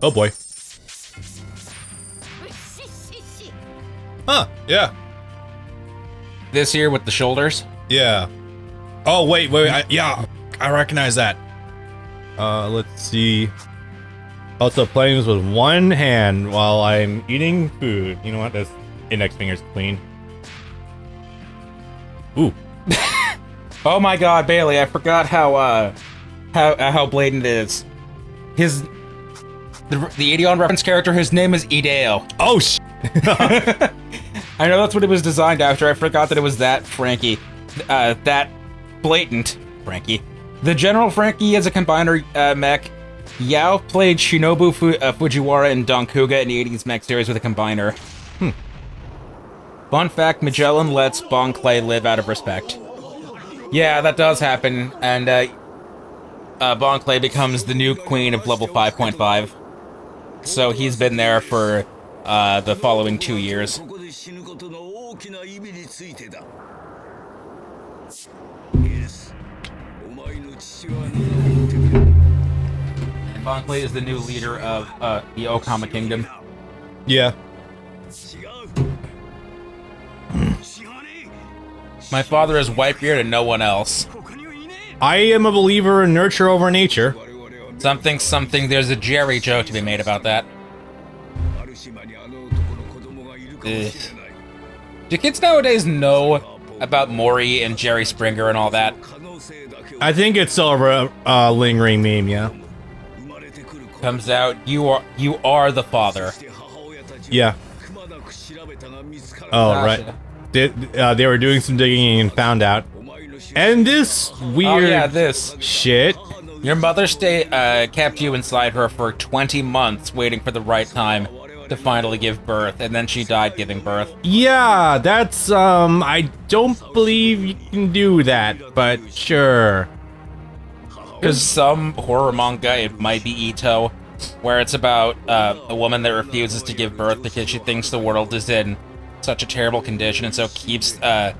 Oh boy. Huh, yeah. This here with the shoulders. Yeah. Oh, wait, yeah, I recognize that. Let's see. Also playing this with one hand while I'm eating food. You know what? This index finger's clean. Ooh. Oh my god, Bailey, I forgot how blatant it is. The Ideon reference character, his name is Ideo. Oh, I know that's what it was designed after. I forgot that it was that Frankie. That blatant Frankie. The General Frankie is a combiner mech. Yao played Shinobu Fujiwara in Donkuga in the 80s mech series with a combiner. Fun fact, Magellan lets Bon Clay live out of respect. Yeah, that does happen, and Bon Clay becomes the new queen of level 5.5. So he's been there for the following 2 years. And Bon Clay is the new leader of the Okama Kingdom. yeah. My father is Whitebeard and no one else. I am a believer in nurture over nature. Something, there's a Jerry joke to be made about that. Ugh. Do kids nowadays know about Maury and Jerry Springer and all that? I think it's still a lingering meme, yeah. Comes out, you are the father. Yeah. Oh, right. They were doing some digging and found out. And this weird this shit. Your mother kept you inside her for 20 months waiting for the right time to finally give birth, and then she died giving birth. Yeah, that's, I don't believe you can do that, but sure. Because some horror manga, it might be Ito, where it's about a woman that refuses to give birth because she thinks the world is in such a terrible condition, and so keeps the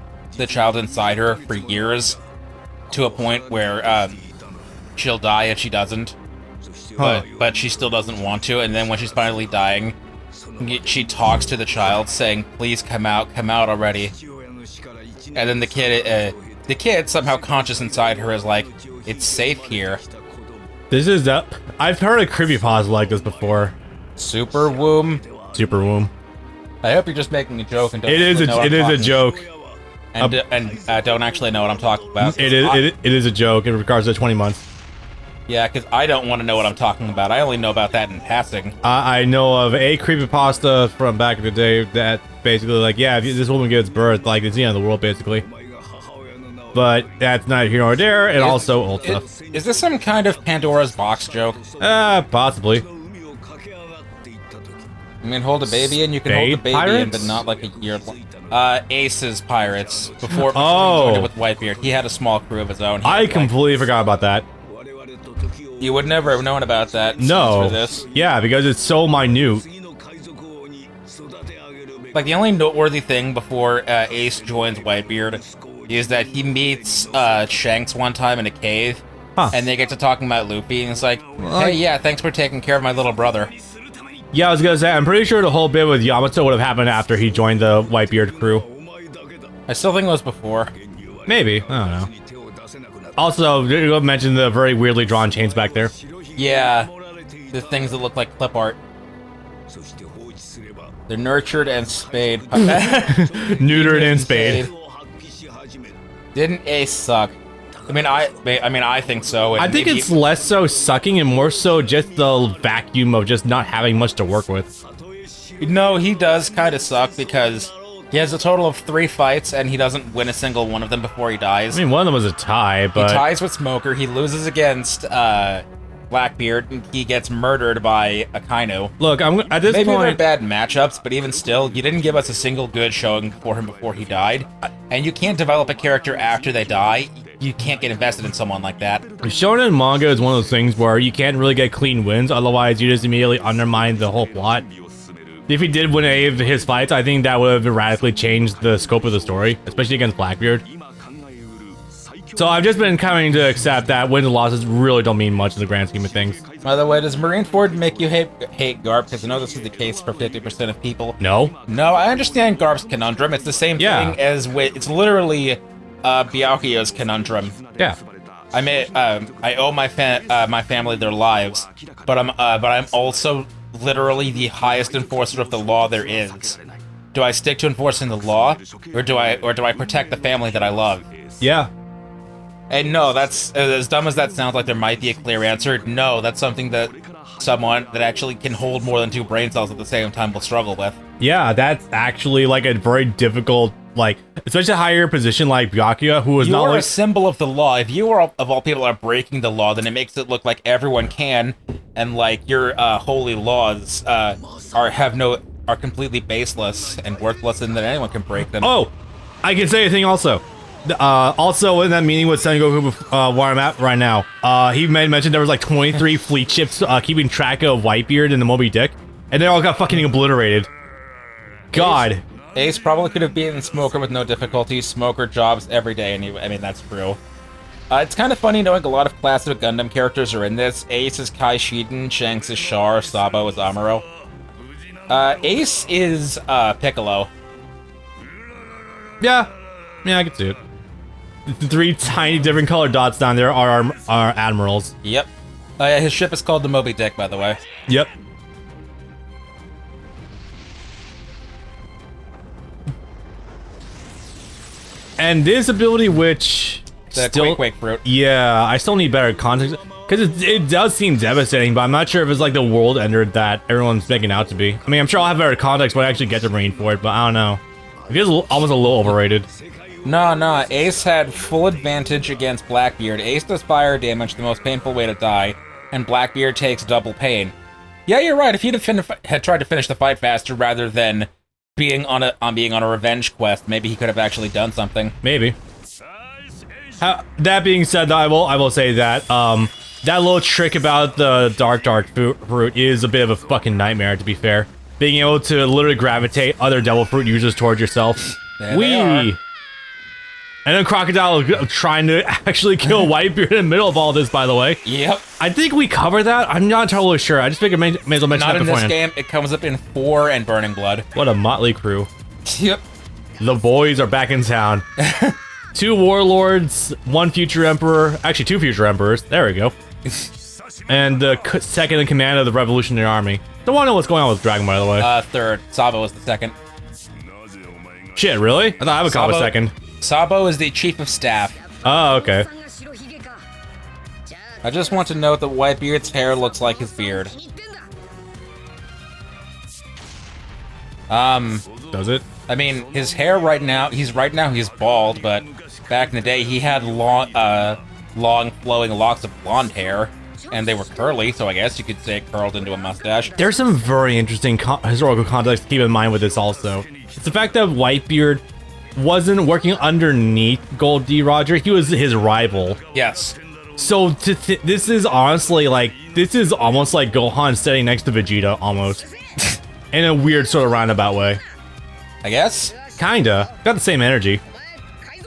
child inside her for years, to a point where she'll die if she doesn't. But she still doesn't want to, and then when she's finally dying, she talks to the child saying, "Please come out already." And then the kid somehow conscious inside her is like, "It's safe here." This is up. I've heard a creepypasta like this before. Super womb. Super womb. I hope you're just making a joke and don't It is a joke. And don't actually know what I'm talking about. It is a joke in regards to 20 months. Yeah, because I don't want to know what I'm talking about. I only know about that in passing. I know of a creepypasta from back in the day that basically, like, yeah, if this woman gives birth, like, it's the end of the world, basically. But that's neither here nor there, and also old stuff. Is this some kind of Pandora's box joke? Possibly. I mean, hold a baby and you can hold a baby in, but not like a year long. Ace's Pirates, before he joined it with Whitebeard. He had a small crew of his own. I completely forgot about that. You would never have known about that. No. For this. Yeah, because it's so minute. Like, the only noteworthy thing before Ace joins Whitebeard is that he meets Shanks one time in a cave, and they get to talking about Luffy, and it's like, hey, yeah, thanks for taking care of my little brother. Yeah, I was gonna say, I'm pretty sure the whole bit with Yamato would have happened after he joined the Whitebeard crew. I still think it was before. Maybe, I don't know. Also, you mentioned the very weirdly drawn chains back there. Yeah, the things that look like clip art. They're nurtured and spayed. Neutered and spayed. Didn't Ace suck? I mean, I think so. I think it's less so sucking and more so just the vacuum of just not having much to work with. No, he does kind of suck because he has a total of 3 fights and he doesn't win a single one of them before he dies. I mean, one of them was a tie, but... He ties with Smoker, he loses against Blackbeard, and he gets murdered by Akainu. Look, at this Maybe point... they're bad matchups, but even still, you didn't give us a single good showing for him before he died. And you can't develop a character after they die. You can't get invested in someone like that. Shonen manga is one of those things where you can't really get clean wins, otherwise you just immediately undermine the whole plot. If he did win any of his fights, I think that would have radically changed the scope of the story, especially against Blackbeard. So I've just been coming to accept that wins and losses really don't mean much in the grand scheme of things. By the way, does Marineford make you hate Garp? Because I know this is the case for 50% of people. No. No, I understand Garp's conundrum. It's the same Yeah. thing as it's literally Byakuya's conundrum. Yeah. I may I owe my family their lives, but I'm also literally the highest enforcer of the law there is. Do I stick to enforcing the law, or do I protect the family that I love? Yeah. And no, that's as dumb as that sounds like there might be a clear answer. No, that's something that someone that actually can hold more than 2 brain cells at the same time will struggle with. Yeah, that's actually like a very difficult, like, especially a higher position like Byakuya, who is You not are like... a symbol of the law. If you are, of all people, are breaking the law, then it makes it look like everyone can, and like your holy laws are completely baseless and worthless, and that anyone can break them. Oh, I can say a thing also. Also in that meeting with Sengoku, where I'm at right now, he mentioned there was like 23 fleet ships keeping track of Whitebeard and the Moby Dick, and they all got fucking obliterated. God. Ace probably could have beaten Smoker with no difficulty. Smoker jobs every day, and I mean, that's true. It's kind of funny knowing a lot of classic Gundam characters are in this. Ace is Kai Shiden, Shanks is Char, Sabo is Amuro. Ace is Piccolo. Yeah, I can see it. The 3 tiny different colored dots down there are admirals. Yep. His ship is called the Moby Dick, by the way. Yep. And this ability, which The Quake fruit. Yeah, I still need better context because it does seem devastating, but I'm not sure if it's like the world ender that everyone's making out to be. I mean, I'm sure I'll have better context when I actually get to Marineford, but I don't know. It feels almost a little overrated. No, Ace had full advantage against Blackbeard. Ace does fire damage, the most painful way to die, and Blackbeard takes double pain. Yeah, you're right. If he'd had tried to finish the fight faster rather than being on a revenge quest, maybe he could have actually done something. Maybe. That being said, I will say that that little trick about the dark fruit is a bit of a fucking nightmare, to be fair. Being able to literally gravitate other devil fruit users towards yourself. Wee. And then Crocodile trying to actually kill Whitebeard in the middle of all this, by the way. Yep. I think we covered that. I'm not totally sure. I just figured may as well mention Not that in this beforehand. game. It comes up in 4 and Burning Blood. What a motley crew. Yep. The boys are back in town. 2 warlords, 1 future emperor. Actually, 2 future emperors. There we go. And the second in command of the Revolutionary Army. Don't want to know what's going on with Dragon, by the way. 3rd. Sabo is the 2nd. Shit, really? I thought I would call it second. Sabo is the chief of staff. Oh, okay. I just want to note that Whitebeard's hair looks like his beard. Does it? I mean, his hair right now, he's bald, but back in the day he had long flowing locks of blonde hair, and they were curly, so I guess you could say it curled into a mustache. There's some very interesting historical context to keep in mind with this also. It's the fact that Whitebeard wasn't working underneath Gold D. Roger, he was his rival. Yes. So this is honestly like, this is almost like Gohan sitting next to Vegeta, almost. In a weird sort of roundabout way. I guess? Kinda. Got the same energy.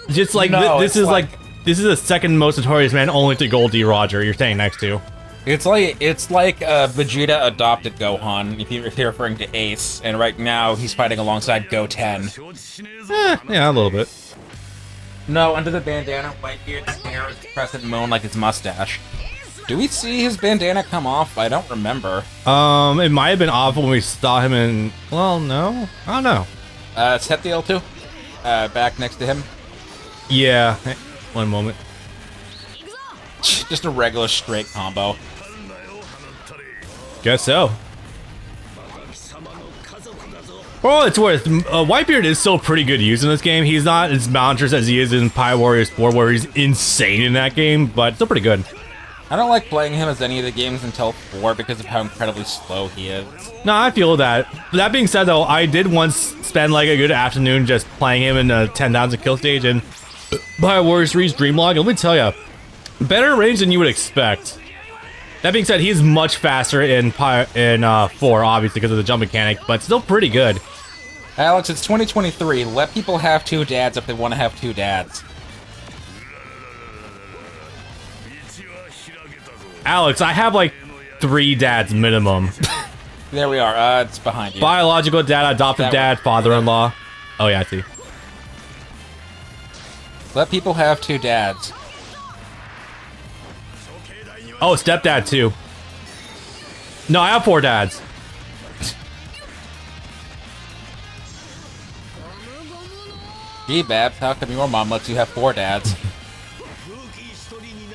Just like, No, this is like, this is the second most notorious man only to Gold D. Roger you're standing next to. It's like Vegeta adopted Gohan, if you're referring to Ace, and right now he's fighting alongside Goten. Yeah, a little bit. No, under the bandana, Whitebeard's hair is crescent moon like his mustache. Do we see his bandana come off? I don't remember. It might have been off when we saw him in, well, no, I don't know. Set the L2. Back next to him. Yeah, one moment. Just a regular straight combo. Guess so. Well, it's worth. Whitebeard is still pretty good use in this game. He's not as monstrous as he is in Pi Warriors 4, where he's insane in that game, but still pretty good. I don't like playing him as any of the games until 4 because of how incredibly slow he is. No, I feel that. That being said, though, I did once spend like a good afternoon just playing him in a 10,000 kill stage in Pi Warriors 3's Dreamlog. Let me tell you, better range than you would expect. That being said, he's much faster in 4, obviously, because of the jump mechanic, but still pretty good. Alex, it's 2023. Let people have 2 dads if they want to have 2 dads. Alex, I have like 3 dads minimum. There we are. It's behind you. Biological dad, adoptive dad, father-in-law. Oh yeah, I see. Let people have 2 dads. Oh, stepdad too. No, I have 4 dads. Gee, Babs, how come your mom lets you have 4 dads?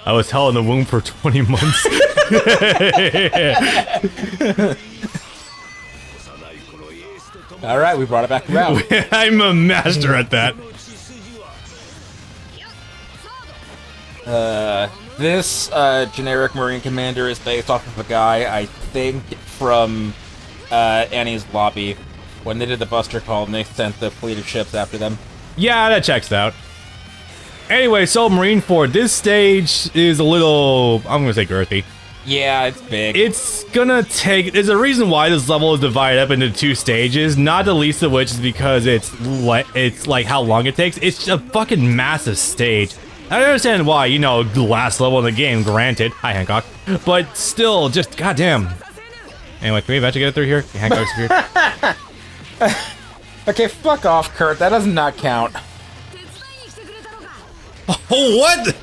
I was hell in the womb for 20 months. All right, we brought it back around. I'm a master at that. This generic Marine commander is based off of a guy, I think, from Annie's Lobby, when they did the Buster Call and they sent the fleet of ships after them. Yeah, that checks out. Anyway, so Marineford, this stage is a little, I'm gonna say girthy. Yeah, it's big. It's gonna take, there's a reason why this level is divided up into 2 stages, not the least of which is because it's like how long it takes. It's a fucking massive stage. I understand why, you know, the last level in the game, granted. Hi, Hancock. But still, just goddamn. Anyway, can we eventually get it through here? Hancock's here. Okay, fuck off, Kurt. That does not count. Oh, what?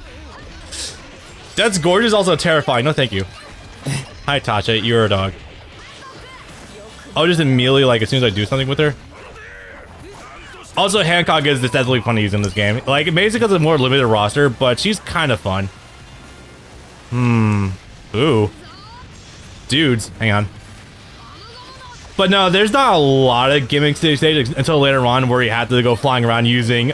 That's gorgeous, also terrifying. No, thank you. Hi, Tasha. You're a dog. Oh, just immediately, like, as soon as I do something with her. Also, Hancock is deceptively fun to use in this game. Like, basically because it's a more limited roster, but she's kind of fun. Ooh. Dudes. Hang on. But no, there's not a lot of gimmicks to this stage until later on where you have to go flying around using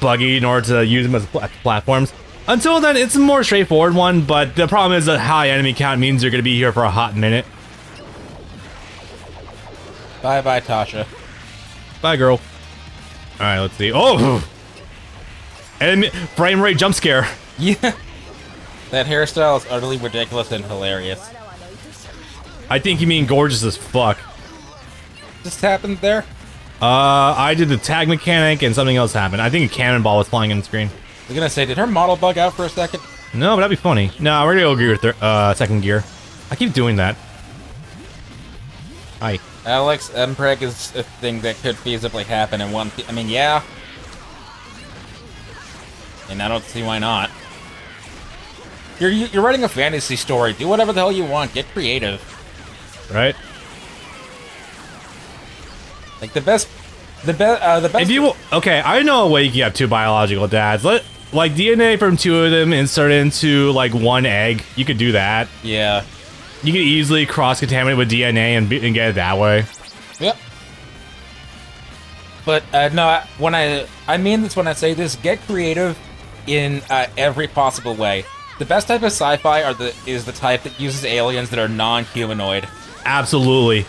Buggy in order to use them as platforms. Until then, it's a more straightforward one, but the problem is that high enemy count means you're going to be here for a hot minute. Bye-bye, Tasha. Bye, girl. Alright, let's see. Oh! Enemy frame rate jump scare. Yeah. That hairstyle is utterly ridiculous and hilarious. I think you mean gorgeous as fuck. Just happened there? I did the tag mechanic and something else happened. I think a cannonball was flying on the screen. I was gonna say, did her model bug out for a second? No, but that'd be funny. No, we're gonna go gear second gear. I keep doing that. Hi. Alex, Mpreg is a thing that could feasibly happen in one. I mean, yeah. And I don't see why not. You're writing a fantasy story. Do whatever the hell you want. Get creative. Right? Like the best. If you okay, I know a way you can have 2 biological dads. Like DNA from 2 of them insert into like 1 egg. You could do that. Yeah. You could easily cross-contaminate with DNA and get it that way. Yep. But no, I mean this when I say this. Get creative in every possible way. The best type of sci-fi is the type that uses aliens that are non-humanoid. Absolutely.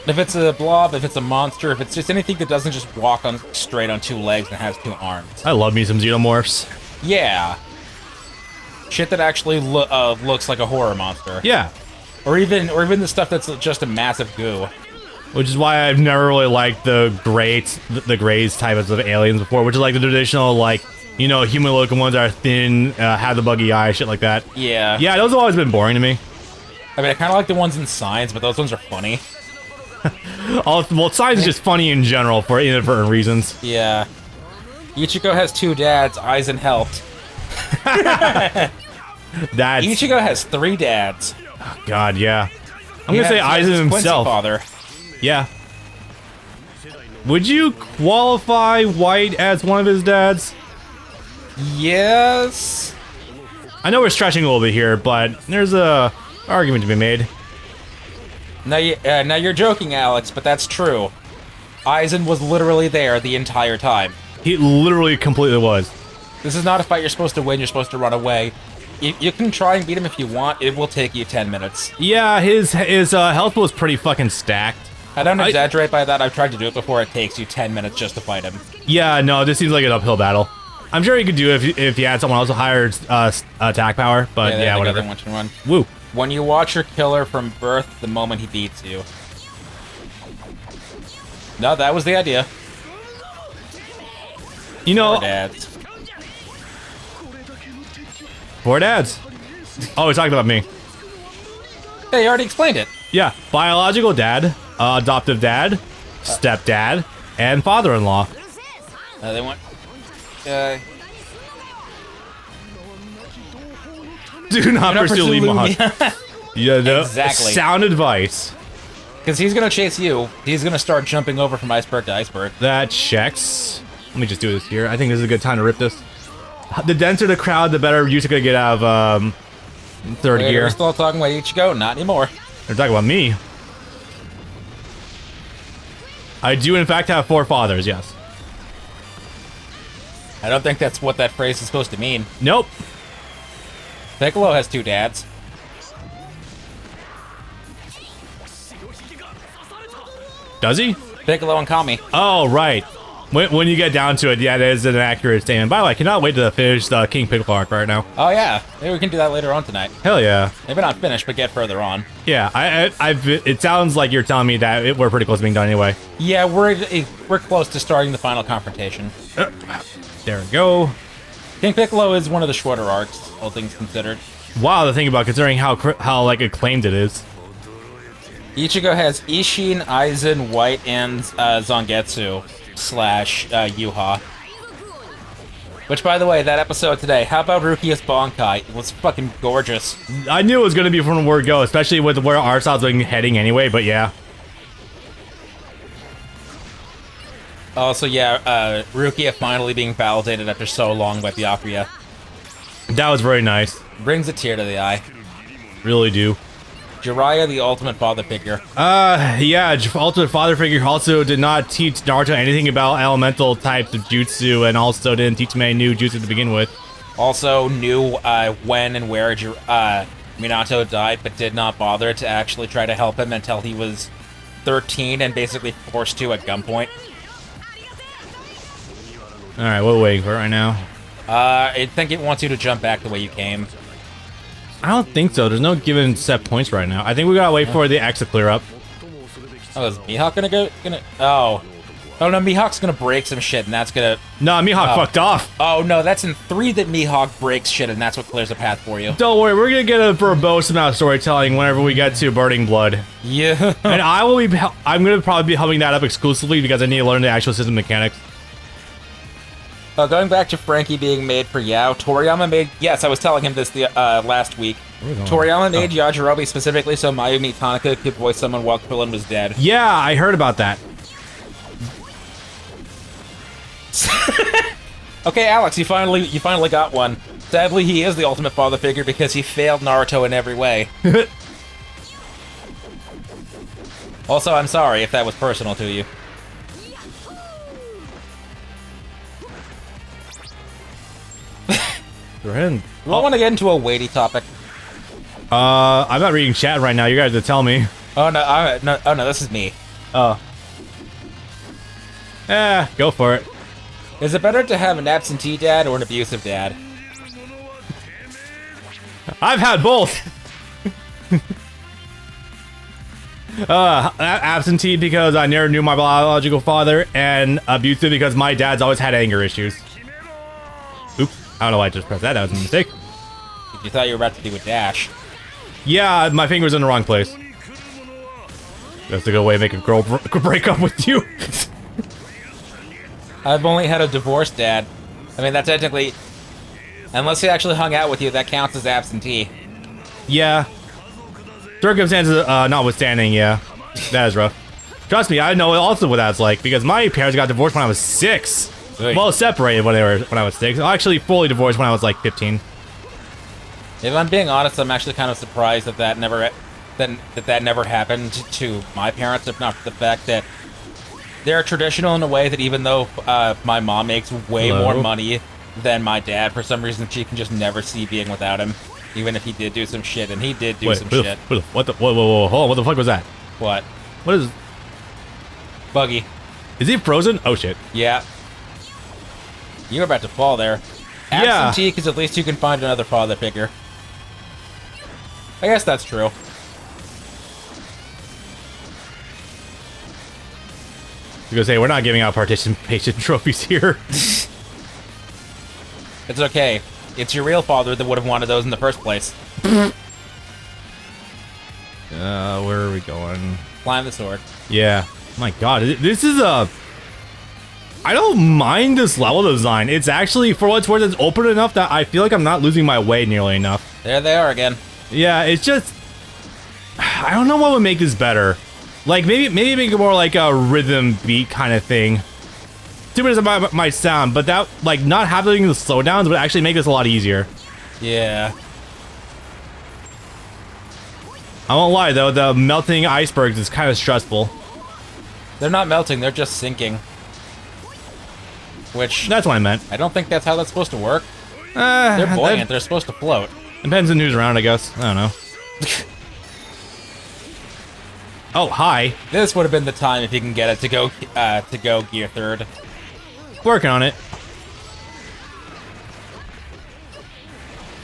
If it's a blob, if it's a monster, if it's just anything that doesn't just walk on straight on 2 legs and has 2 arms. I love me some xenomorphs. Yeah. Shit that actually looks like a horror monster. Yeah. Or even the stuff that's just a massive goo. Which is why I've never really liked the Greys type of aliens before, which is like the traditional, like, you know, human-looking ones that are thin, have the buggy eye, shit like that. Yeah. Yeah, those have always been boring to me. I mean, I kind of like the ones in Signs, but those ones are funny. Well, Signs is just funny in general for inadvertent reasons. Yeah. Ichigo has 2 dads, Aizen helped. Ichigo has 3 dads. Oh, God, yeah. I'm gonna say Aizen himself. Father. Yeah. Would you qualify White as one of his dads? Yes. I know we're stretching a little bit here, but there's a argument to be made. Now you're joking, Alex, but that's true. Aizen was literally there the entire time. He literally completely was. This is not a fight you're supposed to win, you're supposed to run away. You can try and beat him if you want, it will take you 10 minutes. Yeah, his health was pretty fucking stacked. I don't exaggerate by that, I've tried to do it before, it takes you 10 minutes just to fight him. Yeah, no, this seems like an uphill battle. I'm sure you could do it if you had someone else with higher attack power, but yeah, whatever. Woo. When you watch your killer from birth, the moment he beats you. No, that was the idea. You know... 4 dads. 4 dads. Oh, he's talking about me. Hey, you already explained it. Yeah, biological dad, adoptive dad, stepdad, and father-in-law. They want. Do not pursue Lee Mihawk. Yeah, no, Exactly. Sound advice. Because he's gonna chase you. He's gonna start jumping over from iceberg to iceberg. That checks. Let me just do this here. I think this is a good time to rip this. The denser the crowd, the better Yuta gonna get out of third Wait, gear. we're still talking about Ichigo? Not anymore. They're talking about me. I do, in fact, have 4 fathers, yes. I don't think that's what that phrase is supposed to mean. Nope. Piccolo has 2 dads. Does he? Piccolo and Kami. Oh, right. When you get down to it, yeah, that is an accurate statement. By the way, I cannot wait to finish the King Piccolo arc right now. Oh yeah, maybe we can do that later on tonight. Hell yeah. Maybe not finish, but get further on. Yeah, it sounds like you're telling me that we're pretty close to being done anyway. Yeah, we're close to starting the final confrontation. There we go. King Piccolo is one of the shorter arcs, all things considered. Wow, to think about, considering how like acclaimed it is. Ichigo has Ishin, Aizen, White, and Zangetsu / Yuha. Which, by the way, that episode today, how about Rukia's Bankai? It was fucking gorgeous. I knew it was going to be from where it go, especially with where our style's been heading anyway, but yeah. Also, yeah, Rukia finally being validated after so long by Byakuya. That was very nice. Brings a tear to the eye. Really do. Jiraiya, the ultimate father figure. Yeah, ultimate father figure also did not teach Naruto anything about elemental types of jutsu, and also didn't teach him any new jutsu to begin with. Also knew when and where Minato died, but did not bother to actually try to help him until he was 13 and basically forced to at gunpoint. Alright, what are we waiting for right now? I think it wants you to jump back the way you came. I don't think so. There's no given set points right now. I think we gotta wait for the X to clear up. Oh, is Mihawk gonna Oh. Oh no, Mihawk's gonna break some shit, and that's gonna... No, Mihawk fucked off. Oh no, that's in 3 that Mihawk breaks shit, and that's what clears the path for you. Don't worry, we're gonna get a verbose amount of storytelling whenever we get to Burning Blood. Yeah. And I'm gonna probably be helping that up exclusively because I need to learn the actual system mechanics. Going back to Frankie being made for Yao, Toriyama made... Yes, I was telling him this the last week. Toriyama made Yajirobe specifically so Mayumi Tanaka could voice someone while Krillin was dead. Yeah, I heard about that. Okay, Alex, you finally got one. Sadly, he is the ultimate father figure because he failed Naruto in every way. Also, I'm sorry if that was personal to you. Go ahead. We don't want to get into a weighty topic. I'm not reading chat right now. You guys have to tell me. Oh no, this is me. Oh. Go for it. Is it better to have an absentee dad or an abusive dad? I've had both. Absentee because I never knew my biological father, and abusive because my dad's always had anger issues. Oops, I don't know why I just pressed that. That was a mistake. You thought you were about to do a dash. Yeah, my finger's in the wrong place. That's a good way to make a girl break up with you. I've only had a divorced dad. I mean, that technically... Unless he actually hung out with you, that counts as absentee. Yeah. Circumstances notwithstanding, yeah. That is rough. Trust me, I know also what that's like, because my parents got divorced when I was 6. Right. Well, separated when I was 6. Actually, fully divorced when I was like 15. If I'm being honest, I'm actually kind of surprised that that never happened to my parents, if not for the fact that they're traditional in a way that even though my mom makes way more money than my dad, for some reason she can just never see being without him, even if he did do some shit, and he did do some shit. What the? Whoa, hold on, what the fuck was that? What? What is? Buggy. Is he frozen? Oh shit. Yeah. You're about to fall there. Yeah. Absentee, because at least you can find another father figure. I guess that's true. I was gonna say, we're not giving out participation trophies here. It's okay. It's your real father that would have wanted those in the first place. Where are we going? Climb the sword. Yeah. My God, this is a. I don't mind this level design. It's actually, for what it's worth, it's open enough that I feel like I'm not losing my way nearly enough. There they are again. Yeah, it's just. I don't know what would make this better. Like maybe make it more like a rhythm beat kind of thing. Stupid as it might sound, but that like not having the slowdowns would actually make this a lot easier. Yeah. I won't lie though, the melting icebergs is kind of stressful. They're not melting, they're just sinking. Which, That's what I meant. I don't think that's how that's supposed to work. They're buoyant, they're supposed to float. Depends on who's around, I guess. I don't know. Oh, hi. This would have been the time if you can get it to go gear third. Working on it.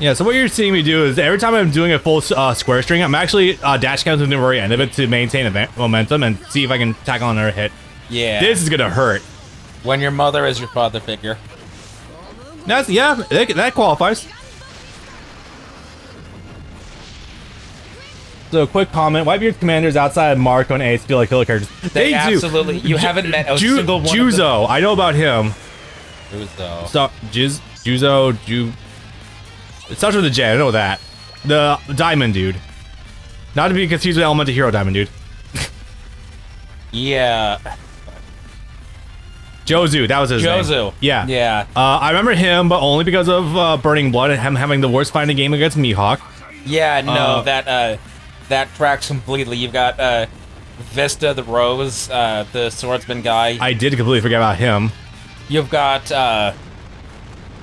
Yeah, so what you're seeing me do is every time I'm doing a full square string, I'm actually dash counting to the very end of it to maintain momentum and see if I can tackle another hit. Yeah. This is gonna hurt. When your mother is your father figure. That's yeah, that qualifies. So, quick comment: Whitebeard's commanders outside of Marco and Ace feel like killer characters. They do. Absolutely. You haven't met a single one Juzo, of them. I know about him. Juzo. So, Juzo. It starts with a J. I know that. The Diamond Dude. Not to be confused with Elemental Hero Diamond Dude. Yeah. Jozu, that was his name. Jozu. Yeah. Yeah. I remember him, but only because of Burning Blood and him having the worst fighting game against Mihawk. Yeah, no, that tracks completely. You've got Vista the Rose, the swordsman guy. I did completely forget about him. You've got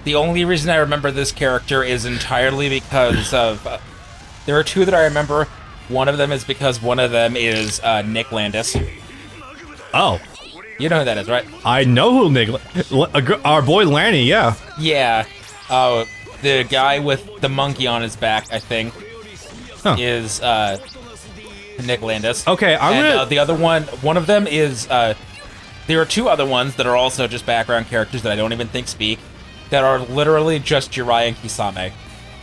the only reason I remember this character is entirely because of there are two that I remember. One of them is because one of them is Nick Landis. Oh. You know who that is, right? I know who Nick... Our boy Lanny, yeah. Yeah. Oh, the guy with the monkey on his back, I think, is Nick Landis. Okay, I'm gonna... the other one of them is... there are two other ones that are also just background characters that I don't even think speak, that are literally just Jiraiya and Kisame.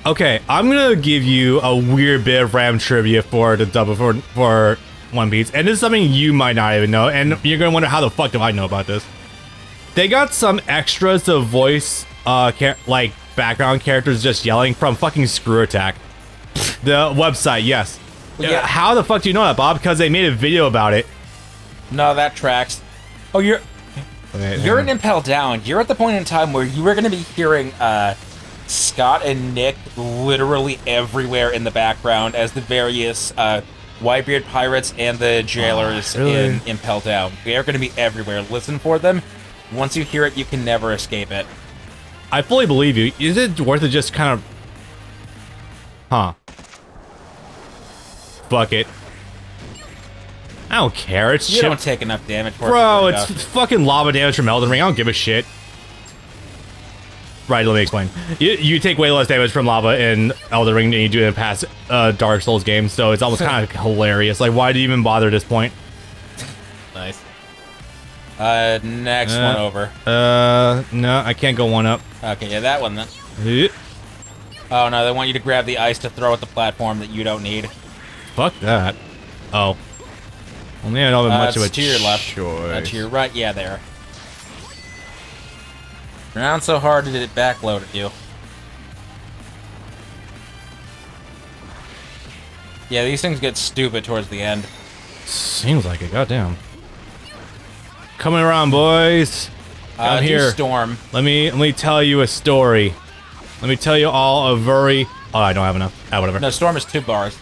Okay, I'm gonna give you a weird bit of RAM trivia for the double for One Piece, and this is something you might not even know, and you're gonna wonder how the fuck do I know about this. They got some extras to voice, like background characters just yelling from fucking Screw Attack, the website. Yes. Yeah. How the fuck do you know that, Bob? Because they made a video about it. No, that tracks. Oh, you're in Impel Down. You're at the point in time where you are going to be hearing Scott and Nick literally everywhere in the background as the various Whitebeard pirates and the jailers in Impel Down. They are going to be everywhere. Listen for them. Once you hear it, you can never escape it. I fully believe you. Is it worth it just kind of... Huh. Fuck it. I don't care. It's You don't take enough damage for Bro, it. it's fucking lava damage from Elden Ring. I don't give a shit. Right, let me explain. You take way less damage from lava in Elden Ring than you do in past Dark Souls games, so it's almost kind of hilarious. Like, why do you even bother at this point? Nice. Next one over. No, I can't go one up. Okay, yeah, that one then. Eh, Oh no, they want you to grab the ice to throw at the platform that you don't need. Fuck that. Oh. Only I don't have much of a it's to your left. choice. To your right, yeah, there. Not so hard did it backload at you. Yeah, these things get stupid towards the end. Seems like it. Goddamn. Coming around, boys. I'm do here. Storm. Let me tell you a story. Let me tell you all a very... Oh, I don't have enough. Ah, whatever. No, Storm is 2 bars.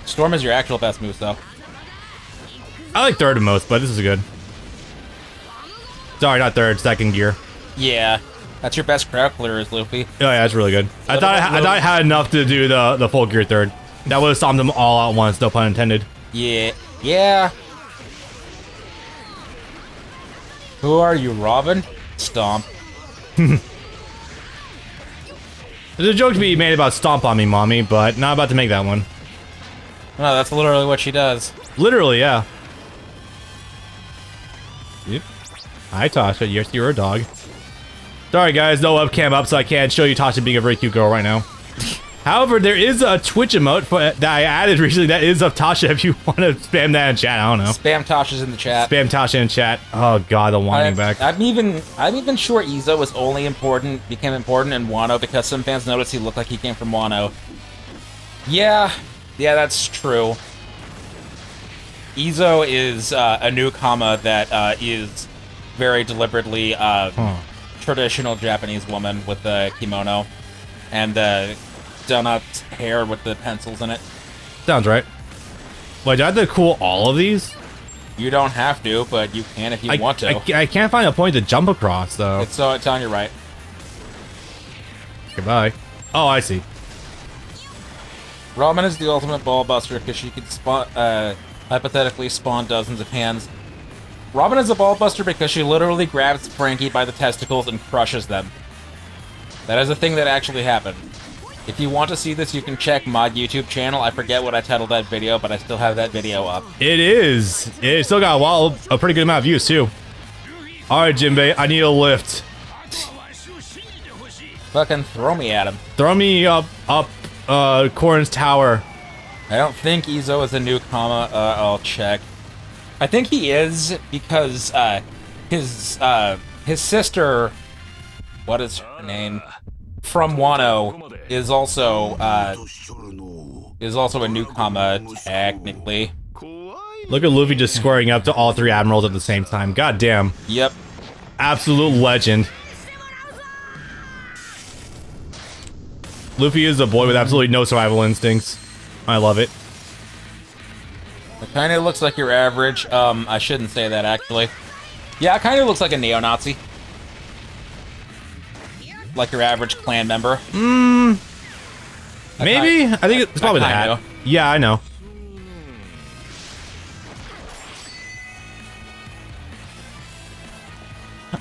Storm is your actual best move, though. I like third the most, but this is good. Sorry, not third. Second gear. Yeah, that's your best crowd clear is Luffy. Oh yeah, that's really good. I thought I had enough to do the full gear third. That would have stomped them all at once. No pun intended. Yeah. Yeah. Who are you, Robin? Stomp. There's a joke to be made about stomp on me, mommy, but not about to make that one. No, that's literally what she does. Literally, yeah. Yep. Hi, Tasha. Yes, you're a dog. Sorry, guys. No webcam up, so I can't show you Tasha being a very cute girl right now. However, there is a Twitch emote that I added recently that is of Tasha if you want to spam that in chat. I don't know. Spam Tasha's in the chat. Spam Tasha in chat. Oh god, the winding back. I'm even sure Izo was only became important in Wano because some fans noticed he looked like he came from Wano. Yeah, that's true. Izo is a newcomer that is very deliberately traditional Japanese woman with the kimono and the donut hair with the pencils in it. Sounds right. Wait, do I have to cool all of these? You don't have to, but you can if you want to. I can't find a point to jump across, though. It's on your right. Goodbye. Oh, I see. Ramen is the ultimate ball buster because she can hypothetically spawn dozens of hands. Robin is a ball buster because she literally grabs Frankie by the testicles and crushes them. That is a thing that actually happened. If you want to see this, you can check my YouTube channel. I forget what I titled that video, but I still have that video up. It is. It still got a pretty good amount of views, too. Alright, Jinbei, I need a lift. Fucking throw me at him. Throw me up Corrin's tower. I don't think Izo is a newcomer. I'll check. I think he is because his sister, what is her name, from Wano, is also a newcomer technically. Look at Luffy just squaring up to all three admirals at the same time. God damn. Yep. Absolute legend. Luffy is a boy with absolutely no survival instincts. I love it. It kind of looks like your average. I shouldn't say that actually. Yeah, it kind of looks like a neo-Nazi. Like your average clan member. Maybe? I think it's probably that. Yeah, I know.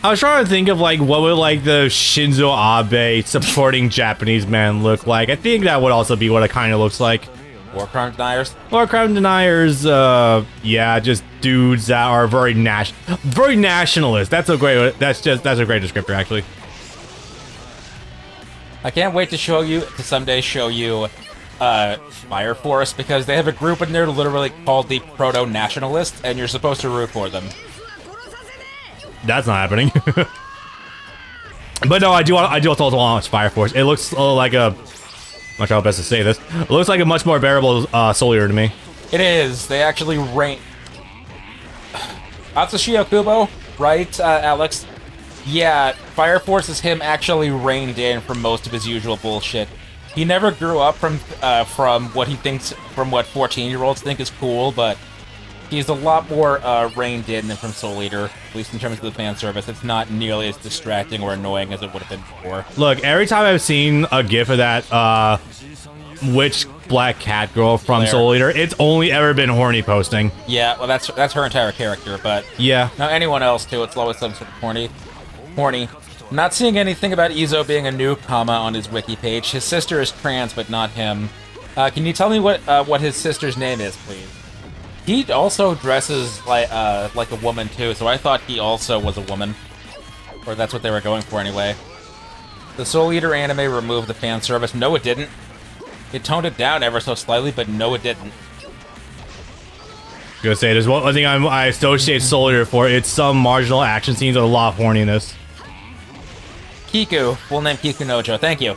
I was trying to think of like what would like the Shinzo Abe supporting Japanese man look like. I think that would also be what it kind of looks like. War crime deniers? War crime deniers, yeah, just dudes that are very nationalist. That's a great descriptor actually. I can't wait to someday show you Fire Force because they have a group and they're literally called the Proto-Nationalists and you're supposed to root for them. That's not happening. But no, I do also want to Fire Force. It looks like a... I'm not sure how best to say this. It looks like a much more bearable Soul Eater to me. It is. They actually rank... Atsushi Okubo, right, Alex? Yeah, Fire Force is him actually reined in from most of his usual bullshit. He never grew up from what 14-year-olds think is cool, but he's a lot more reined in than from Soul Eater, at least in terms of the fan service. It's not nearly as distracting or annoying as it would have been before. Look, every time I've seen a gif of that witch black cat girl from Claire. Soul Eater, it's only ever been horny posting. Yeah, well, that's her entire character, but yeah. Now anyone else too, it's always some sort of horny. I'm not seeing anything about Izo being a newcomer on his wiki page. His sister is trans, but not him. Can you tell me what his sister's name is, please? He also dresses like a woman too, so I thought he also was a woman. Or that's what they were going for anyway. The Soul Eater anime removed the fan service. No, it didn't. It toned it down ever so slightly, but no, it didn't. I was gonna say, there's one thing I associate Soul Eater for. It's some marginal action scenes with a lot of horniness. Kiku, full name Kiku Nojo. Thank you.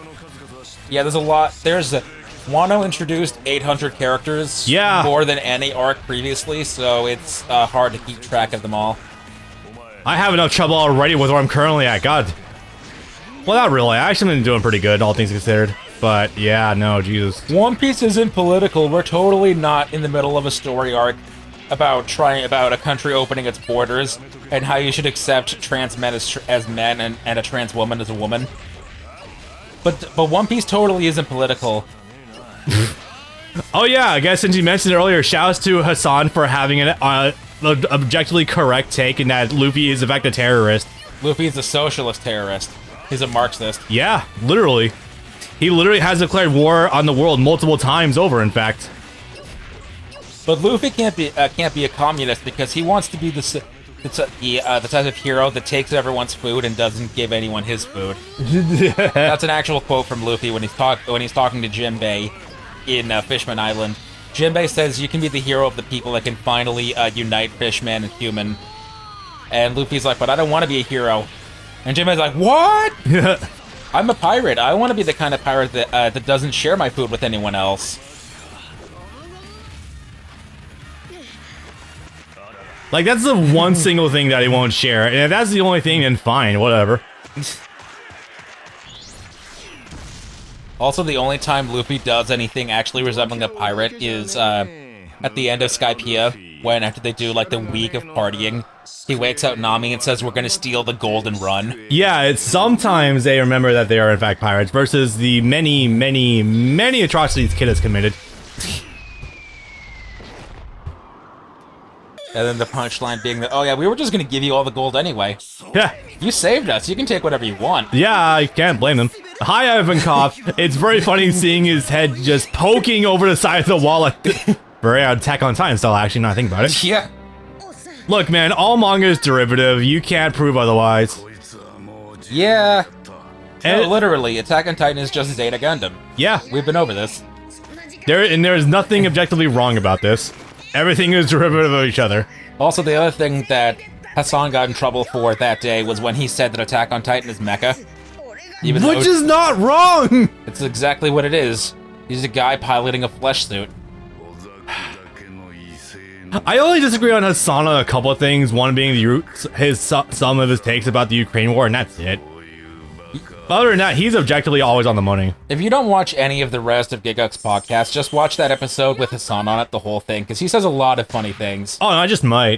Yeah, there's a lot. Wano introduced 800 characters. Yeah. More than any arc previously, so it's hard to keep track of them all. I have enough trouble already with where I'm currently at. God. Well, not really. I actually been doing pretty good, all things considered. But yeah, no, Jesus. One Piece isn't political. We're totally not in the middle of a story arc about a country opening its borders and how you should accept trans men as men and a trans woman as a woman. But One Piece totally isn't political. Oh yeah, I guess since you mentioned it earlier, shouts to Hassan for having an objectively correct take in that Luffy is in fact a terrorist. Luffy is a socialist terrorist. He's a Marxist. Yeah, literally. He literally has declared war on the world multiple times over, in fact. But Luffy can't be a communist because he wants to be the type of hero that takes everyone's food and doesn't give anyone his food. That's an actual quote from Luffy when he's talking to Jinbei in Fishman Island. Jinbei says, "You can be the hero of the people that can finally unite Fishman and human." And Luffy's like, "But I don't want to be a hero." And Jinbei's like, "What? I'm a pirate. I want to be the kind of pirate that doesn't share my food with anyone else." Like, that's the one single thing that he won't share. And if that's the only thing, then fine, whatever. Also, the only time Luffy does anything actually resembling a pirate is at the end of Skypiea, when after they do, like, the week of partying, he wakes up Nami and says, "We're gonna steal the gold and run." Yeah, it's sometimes they remember that they are in fact pirates versus the many, many, many atrocities Kid has committed. And then the punchline being that, "Oh yeah, we were just gonna give you all the gold anyway. Yeah. You saved us, you can take whatever you want." Yeah, I can't blame them. Hi, Ivankov. It's very funny seeing his head just poking over the side of the wall. Like, very Attack on Titan style, actually, now I think about it. Yeah. Look, man, all manga is derivative. You can't prove otherwise. Yeah. And No, literally, Attack on Titan is just Zeta Gundam. yeah, We've been over this. there is nothing objectively wrong about this. Everything is derivative of each other. Also, the other thing that Hassan got in trouble for that day was when he said that Attack on Titan is mecha. Even though Which is not wrong! it's exactly what it is. He's a guy piloting a flesh suit. I only disagree on Hassan on a couple of things, one being some of his takes about the Ukraine war, and that's it. Other than that, he's objectively always on the money. If you don't watch any of the rest of Gigguk's podcast, just watch that episode with Hassan on it, the whole thing, because he says a lot of funny things. Oh, no, I just might.